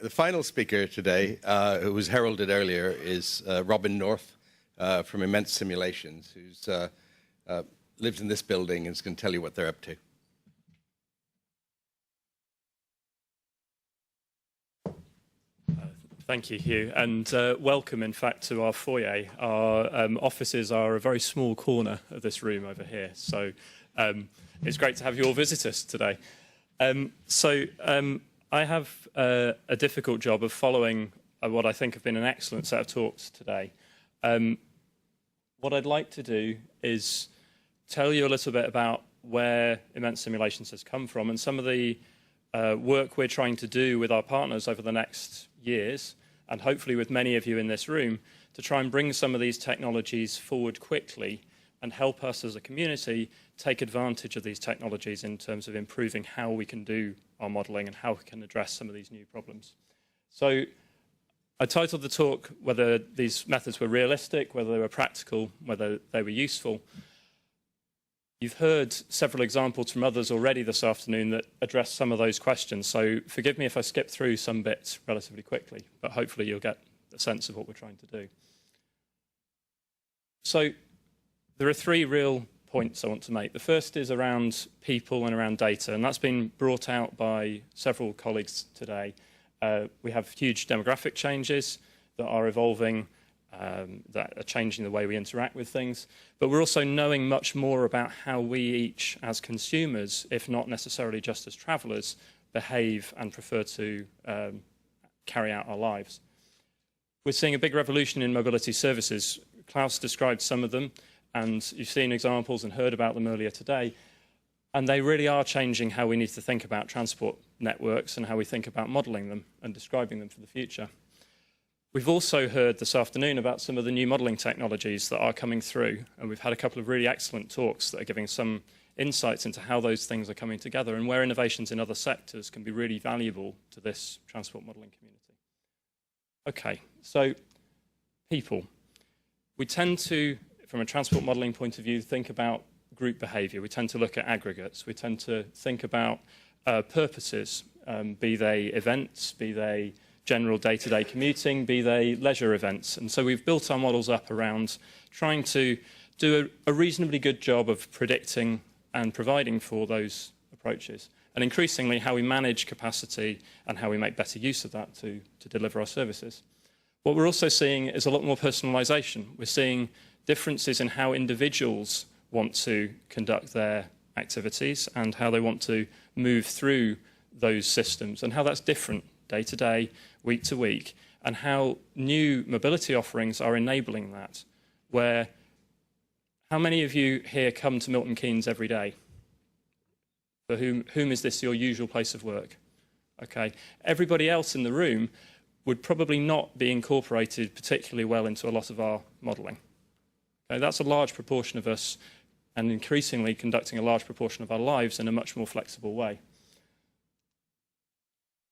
The final speaker today, who was heralded earlier, is Robin North from Immense Simulations, who's lives in this building and is going to tell you what they're up to. Thank you, Hugh, and welcome, in fact, to our foyer. Our offices are a very small corner of this room over here, so it's great to have you all visit us today. I have a difficult job of following what I think have been an excellent set of talks today. What I'd like to do is tell you a little bit about where Immense Simulations has come from and some of the work we're trying to do with our partners over the next years, and hopefully with many of you in this room, to try and bring some of these technologies forward quickly and help us as a community take advantage of these technologies in terms of improving how we can do our modelling and how we can address some of these new problems. So I titled the talk whether these methods were realistic, whether they were practical, whether they were useful. You've heard several examples from others already this afternoon that address some of those questions, so forgive me if I skip through some bits relatively quickly, but hopefully you'll get a sense of what we're trying to do. So there are three real points I want to make. The first is around people and around data, and that's been brought out by several colleagues today. We have huge demographic changes that are evolving, that are changing the way we interact with things, but we're also knowing much more about how we each, as consumers, if not necessarily just as travellers, behave and prefer to carry out our lives. We're seeing a big revolution in mobility services. Klaus described some of them, and you've seen examples and heard about them earlier today, and they really are changing how we need to think about transport networks and how we think about modelling them and describing them for the future. We've also heard this afternoon about some of the new modelling technologies that are coming through, and we've had a couple of really excellent talks that are giving some insights into how those things are coming together and where innovations in other sectors can be really valuable to this transport modelling community. Okay, so people. We tend to, from a transport modelling point of view, think about group behaviour. We tend to look at aggregates. We tend to think about purposes, be they events, be they general day-to-day commuting, be they leisure events. And so we've built our models up around trying to do a reasonably good job of predicting and providing for those approaches, and increasingly how we manage capacity and how we make better use of that to deliver our services. What we're also seeing is a lot more personalisation. We're seeing differences in how individuals want to conduct their activities and how they want to move through those systems, and how that's different day to day, week to week, and how new mobility offerings are enabling that. Where, how many of you here come to Milton Keynes every day? For whom is this your usual place of work? Okay, everybody else in the room would probably not be incorporated particularly well into a lot of our modelling. Okay, that's a large proportion of us, and increasingly conducting a large proportion of our lives in a much more flexible way.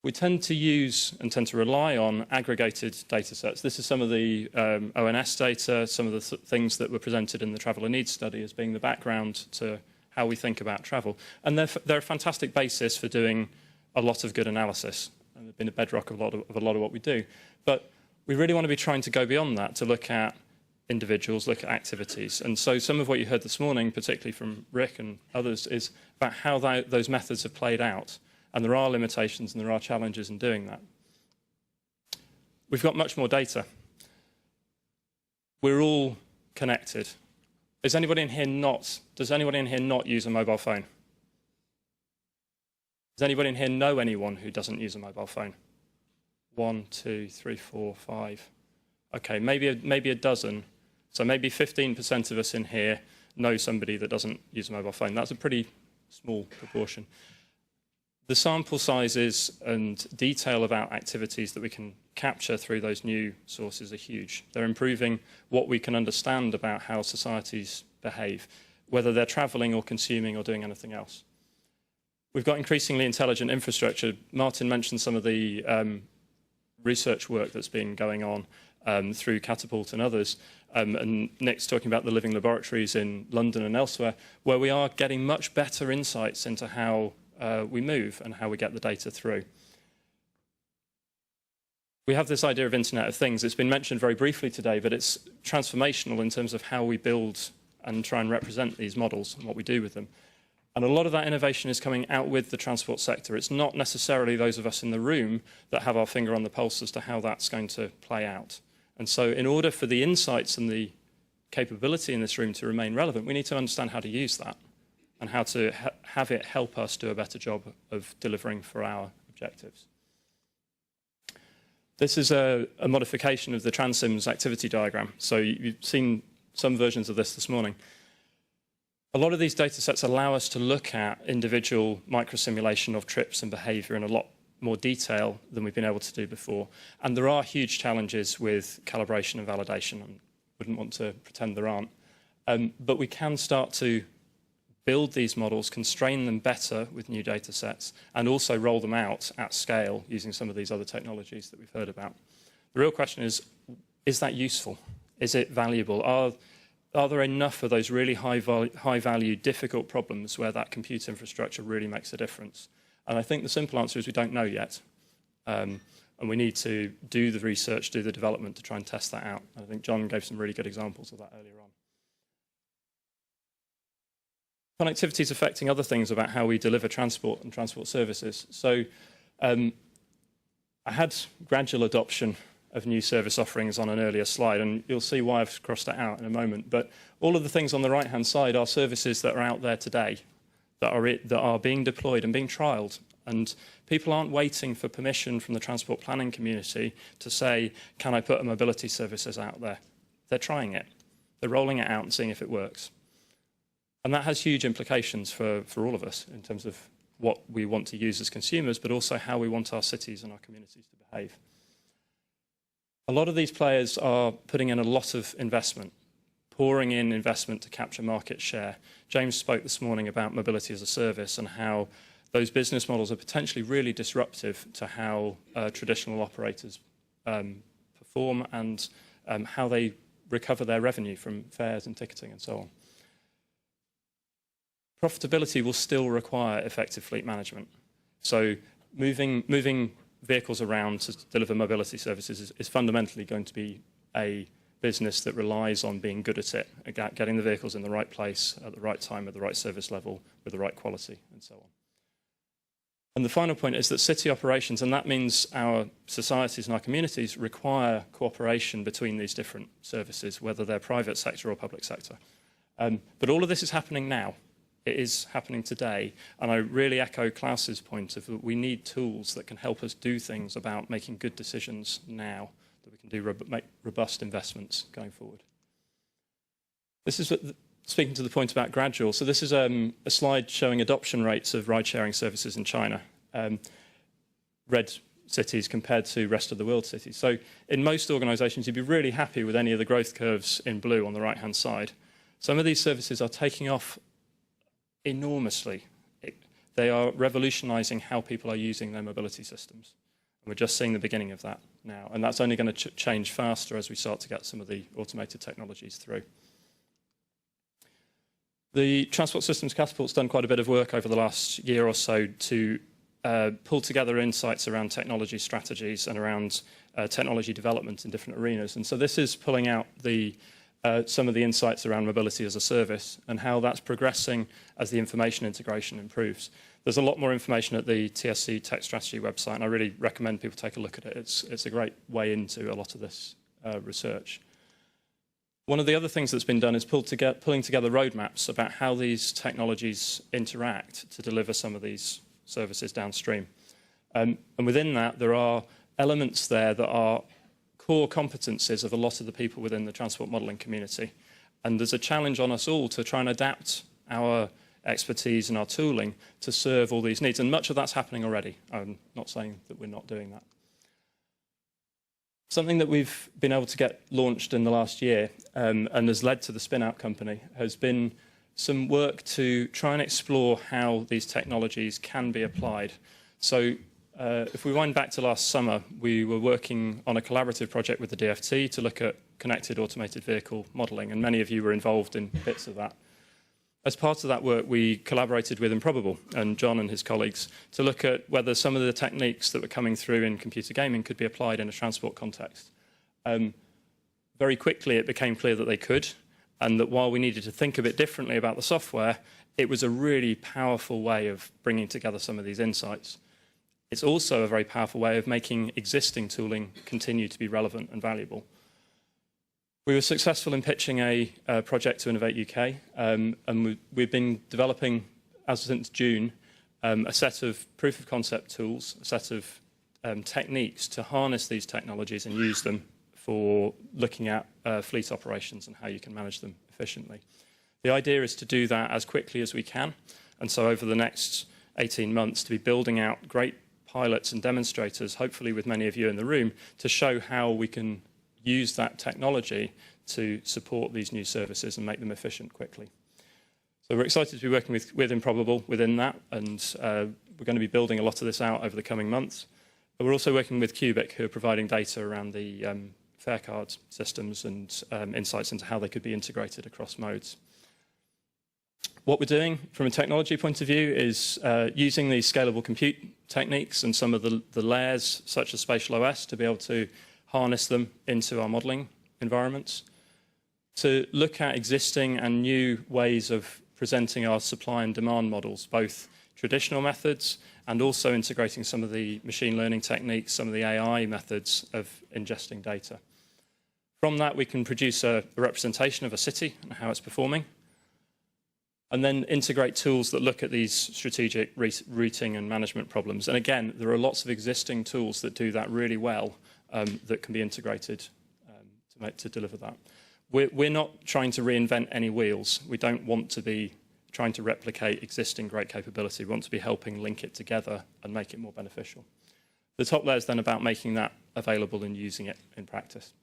We tend to use and tend to rely on aggregated data sets. This is some of the ONS data, some of the things that were presented in the Traveller Needs Study as being the background to how we think about travel. And they're a fantastic basis for doing a lot of good analysis, and they've been a bedrock of a lot of what we do. But we really want to be trying to go beyond that, to look at individuals, look at activities. And so some of what you heard this morning, particularly from Rick and others, is about how those methods have played out. And there are limitations and there are challenges in doing that. We've got much more data. We're all connected. Does anybody in here not use a mobile phone? Does anybody in here know anyone who doesn't use a mobile phone? 1, 2, 3, 4, 5. Okay, maybe a dozen. So maybe 15% of us in here know somebody that doesn't use a mobile phone. That's a pretty small proportion. The sample sizes and detail about activities that we can capture through those new sources are huge. They're improving what we can understand about how societies behave, whether they're travelling or consuming or doing anything else. We've got increasingly intelligent infrastructure. Martin mentioned some of the research work that's been going on through Catapults and others, and Nick's talking about the living laboratories in London and elsewhere, where we are getting much better insights into how we move and how we get the data through. we have this idea of Internet of Things. It's been mentioned very briefly today, but it's transformational in terms of how we build and try and represent these models and what we do with them. And a lot of that innovation is coming out with the transport sector. It's not necessarily those of us in the room that have our finger on the pulse as to how that's going to play out. And so in order for the insights and the capability in this room to remain relevant, we need to understand how to use that and how to have it help us do a better job of delivering for our objectives. This is a modification of the transoms activity diagram. So you've seen some versions of this morning. A lot of these data sets allow us to look at individual microsimulation of trips and behavior in a lot more detail than we've been able to do before. And there are huge challenges with calibration and validation. I wouldn't want to pretend there aren't. But we can start to build these models, constrain them better with new data sets, and also roll them out at scale using some of these other technologies that we've heard about. The real question is that useful? Is it valuable? Are there enough of those really high-value, difficult problems where that compute infrastructure really makes a difference? And I think the simple answer is we don't know yet. And we need to do the research, do the development to try and test that out. And I think John gave some really good examples of that earlier on. Connectivity is affecting other things about how we deliver transport and transport services. So I had gradual adoption of new service offerings on an earlier slide, and you'll see why I've crossed that out in a moment. But all of the things on the right-hand side are services that are out there today, that are being deployed and being trialled. And people aren't waiting for permission from the transport planning community to say, can I put a mobility services out there? They're trying it. They're rolling it out and seeing if it works. And that has huge implications for all of us in terms of what we want to use as consumers, but also how we want our cities and our communities to behave. A lot of these players are putting in a lot of investment, pouring in investment to capture market share. James spoke this morning about mobility as a service and how those business models are potentially really disruptive to how traditional operators perform and how they recover their revenue from fares and ticketing and so on. Profitability will still require effective fleet management. So moving vehicles around to deliver mobility services is fundamentally going to be a business that relies on being good at it, at getting the vehicles in the right place, at the right time, at the right service level, with the right quality, and so on. And the final point is that city operations, and that means our societies and our communities, require cooperation between these different services, whether they're private sector or public sector. But all of this is happening now. It is happening today, and I really echo Klaus's point of that we need tools that can help us do things about making good decisions now, that we can do make robust investments going forward. This is speaking to the point about gradual. So this is a slide showing adoption rates of ride-sharing services in China, red cities compared to rest of the world cities. So in most organisations, you'd be really happy with any of the growth curves in blue on the right-hand side. Some of these services are taking off enormously. They are revolutionising how people are using their mobility systems. And we're just seeing the beginning of that now. And that's only going to change faster as we start to get some of the automated technologies through. The Transport Systems Catapult's done quite a bit of work over the last year or so to pull together insights around technology strategies and around technology development in different arenas. And so this is pulling out some of the insights around mobility as a service and how that's progressing as the information integration improves. There's a lot more information at the TSC Tech Strategy website, and I really recommend people take a look at it. It's a great way into a lot of this research. One of the other things that's been done is pulling together roadmaps about how these technologies interact to deliver some of these services downstream. And within that, there are elements there that are core competencies of a lot of the people within the transport modelling community. And there's a challenge on us all to try and adapt our expertise and our tooling to serve all these needs. And much of that's happening already. I'm not saying that we're not doing that. Something that we've been able to get launched in the last year and has led to the Spinout Company has been some work to try and explore how these technologies can be applied. So if we wind back to last summer, we were working on a collaborative project with the DFT to look at connected automated vehicle modelling, and many of you were involved in bits of that. As part of that work, we collaborated with Improbable and John and his colleagues to look at whether some of the techniques that were coming through in computer gaming could be applied in a transport context. Very quickly, it became clear that they could, and that while we needed to think a bit differently about the software, it was a really powerful way of bringing together some of these insights. It's also a very powerful way of making existing tooling continue to be relevant and valuable. We were successful in pitching a project to Innovate UK, and we've been developing, as since June, a set of proof of concept tools, a set of techniques to harness these technologies and use them for looking at fleet operations and how you can manage them efficiently. The idea is to do that as quickly as we can, and so over the next 18 months to be building out great pilots and demonstrators, hopefully with many of you in the room, to show how we can use that technology to support these new services and make them efficient quickly. So we're excited to be working with Improbable within that, and we're going to be building a lot of this out over the coming months. But we're also working with Cubic, who are providing data around the fare card systems and insights into how they could be integrated across modes. What we're doing from a technology point of view is using these scalable compute techniques and some of the layers, such as Spatial OS, to be able to harness them into our modelling environments, to look at existing and new ways of presenting our supply and demand models, both traditional methods and also integrating some of the machine learning techniques, some of the AI methods of ingesting data. From that, we can produce a representation of a city and how it's performing, and then integrate tools that look at these strategic routing and management problems. And again, there are lots of existing tools that do that really well that can be integrated to deliver that. We're not trying to reinvent any wheels. We don't want to be trying to replicate existing great capability. We want to be helping link it together and make it more beneficial. The top layer is then about making that available and using it in practice.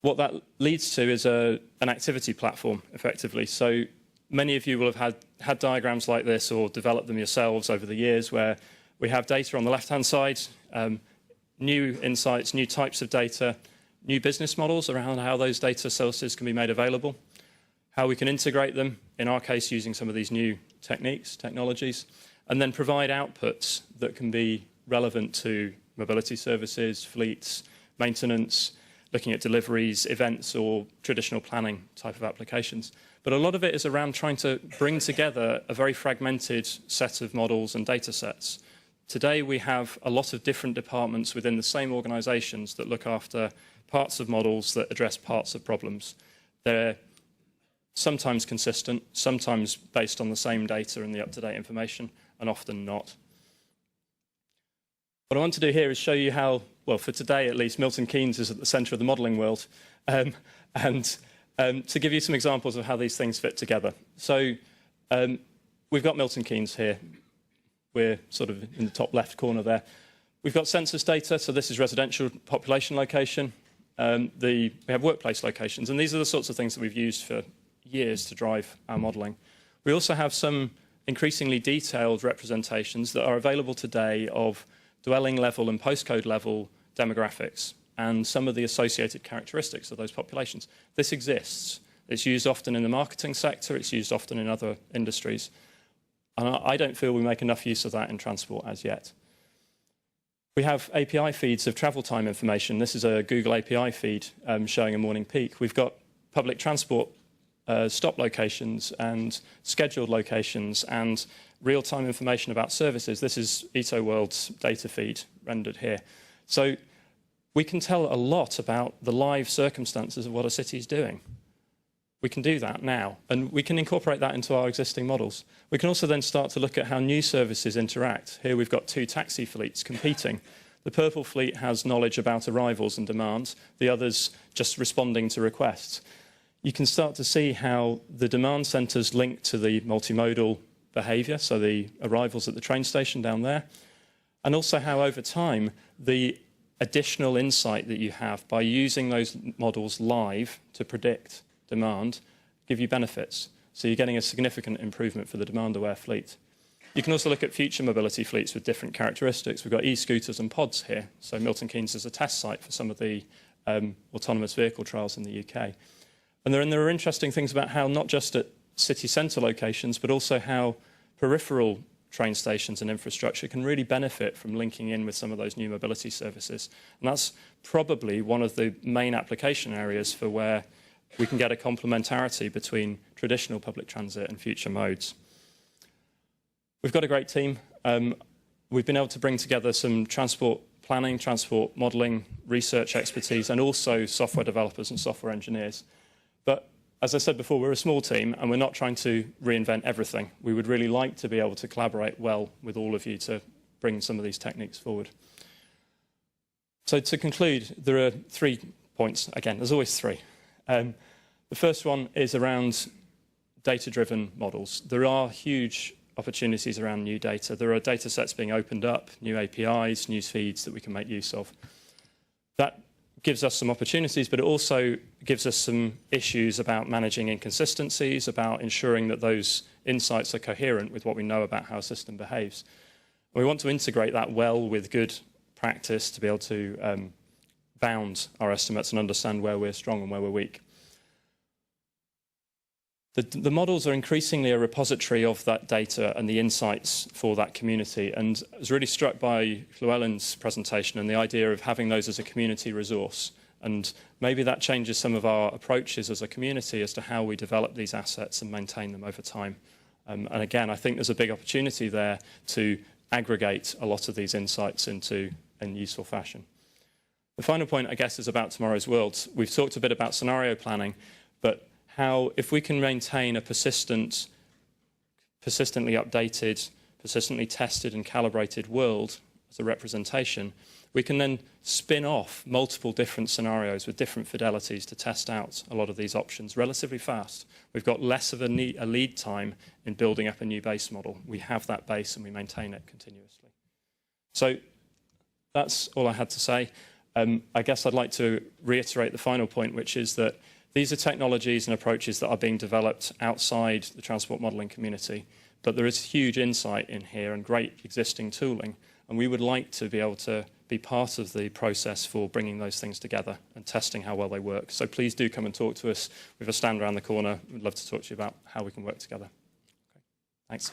What that leads to is an activity platform, effectively. So many of you will have had diagrams like this or developed them yourselves over the years, where we have data on the left-hand side, new insights, new types of data, new business models around how those data sources can be made available, how we can integrate them, in our case using some of these new technologies, and then provide outputs that can be relevant to mobility services, fleets, maintenance, looking at deliveries, events, or traditional planning type of applications. But a lot of it is around trying to bring together a very fragmented set of models and data sets. Today, we have a lot of different departments within the same organizations that look after parts of models that address parts of problems. They're sometimes consistent, sometimes based on the same data and the up-to-date information, and often not. What I want to do here is show you how, well, for today at least, Milton Keynes is at the center of the modeling world, and to give you some examples of how these things fit together. So we've got Milton Keynes here. We're sort of in the top left corner there. We've got census data, so this is residential population location. We have workplace locations, and these are the sorts of things that we've used for years to drive our modeling. We also have some increasingly detailed representations that are available today of dwelling level and postcode level demographics and some of the associated characteristics of those populations. This exists. It's used often in the marketing sector. It's used often in other industries. And I don't feel we make enough use of that in transport as yet. We have API feeds of travel time information. This is a Google API feed showing a morning peak. We've got public transport stop locations and scheduled locations and real-time information about services. This is EtoWorld's data feed rendered here. So we can tell a lot about the live circumstances of what a city is doing. We can do that now, and we can incorporate that into our existing models. We can also then start to look at how new services interact. Here we've got two taxi fleets competing. The purple fleet has knowledge about arrivals and demands, the others just responding to requests. You can start to see how the demand centres link to the multimodal behaviour, so the arrivals at the train station down there, and also how over time the additional insight that you have by using those models live to predict demand give you benefits. So you're getting a significant improvement for the demand-aware fleet. You can also look at future mobility fleets with different characteristics. We've got e-scooters and pods here. So Milton Keynes is a test site for some of the autonomous vehicle trials in the UK. And there are interesting things about how not just at city centre locations, but also how peripheral train stations and infrastructure can really benefit from linking in with some of those new mobility services. And that's probably one of the main application areas for where we can get a complementarity between traditional public transit and future modes. We've got a great team. We've been able to bring together some transport planning, transport modelling, research expertise, and also software developers and software engineers. But as I said before, we're a small team and we're not trying to reinvent everything. We would really like to be able to collaborate well with all of you to bring some of these techniques forward. So to conclude, there are 3 points. Again, there's always 3. The first one is around data-driven models. There are huge opportunities around new data. There are data sets being opened up, new APIs, news feeds that we can make use of. That gives us some opportunities, but it also gives us some issues about managing inconsistencies, about ensuring that those insights are coherent with what we know about how a system behaves. And we want to integrate that well with good practice to be able to bound our estimates and understand where we're strong and where we're weak. The models are increasingly a repository of that data and the insights for that community. And I was really struck by Llewellyn's presentation and the idea of having those as a community resource. And maybe that changes some of our approaches as a community as to how we develop these assets and maintain them over time. And again, I think there's a big opportunity there to aggregate a lot of these insights in useful fashion. The final point, I guess, is about tomorrow's world. We've talked a bit about scenario planning, but how if we can maintain a persistently updated, persistently tested and calibrated world as a representation, we can then spin off multiple different scenarios with different fidelities to test out a lot of these options relatively fast. We've got less of a lead time in building up a new base model. We have that base and we maintain it continuously. So that's all I had to say. I guess I'd like to reiterate the final point, which is that these are technologies and approaches that are being developed outside the transport modelling community, but there is huge insight in here and great existing tooling, and we would like to be able to be part of the process for bringing those things together and testing how well they work. So please do come and talk to us. We have a stand around the corner. We'd love to talk to you about how we can work together. Okay. Thanks.